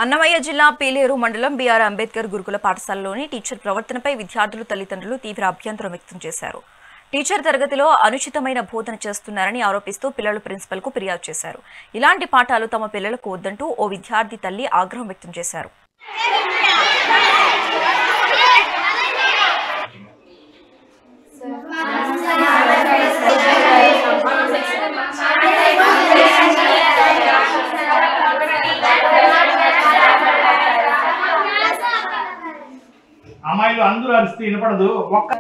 అన్నమయ్య జిల్లా పీలేరు మండలం బిఆర్ అంబేద్కర్ గురుకుల పాఠశాలలోని టీచర్ ప్రవర్తనపై విద్యార్థులు తల్లిదండ్రులు తీవ్ర అభ్యంతరం వ్యక్తం చేశారు. టీచర్ తరగతిలో అనుచితమైన బోధన చేస్తున్నారని ఆరోపిస్తూ పిల్లలు ప్రిన్సిపల్కు ఫిర్యాదు చేశారు. ఇలాంటి పాఠాలు తమ పిల్లలకు వద్దంటూ ఓ విద్యార్థి తల్లి ఆగ్రహం వ్యక్తం చేశారు. అమ్మాయిలు అందరూ అరిస్తే వినపడదు. ఒక్క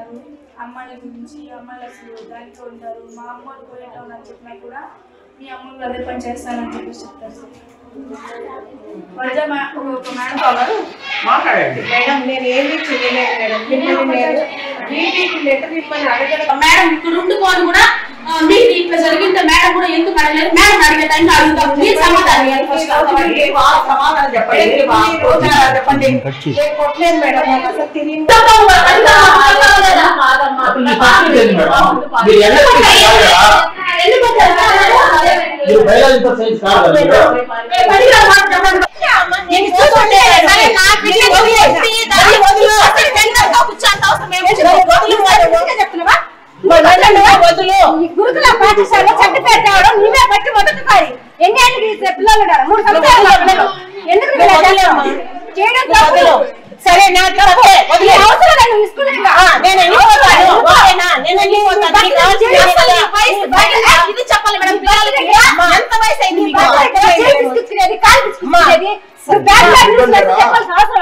అమ్మాయిల గురించి అమ్మాయిలు అసలు దానికి ఉంటారు. మా అమ్మలు పోయేటం అని చెప్పినా కూడా మీ అమ్మలు అదే పని చేస్తానని చెప్పేసి చెప్తారు సార్. ఒక మేడం కావాలి మాట్లాడండి మేడం, నేను ఏమీ చేయలేదు మేడం. మిమ్మల్ని నేను మీటింగ్ లెటర్ ఇవ్వని అడగడం మేడం ఇక్కడ ఉండుకోని కూడా మీరు ఇట్లా జరిగింటే మేడం కూడా ఎందుకు అడగలేదు? మేడం అడిగే టైంలో అడుగుతాం. మీరు సమాధానం చెప్పండి. కొట్టలేదు మేడం, అసలు తిరిగి గురుకుల పాఠశాల సర్టిఫికేట్ తేవడం నీవే బట్టి మొదటి కాదు. ఎన్ని పిల్లలు 3 సంవత్సరాలు ఎందుకు చేయడం సరే నా అవసరం ఇది చెప్పాలి మేడం. ఎంత వయసు అయింది? చెప్పాల్సిన అవసరం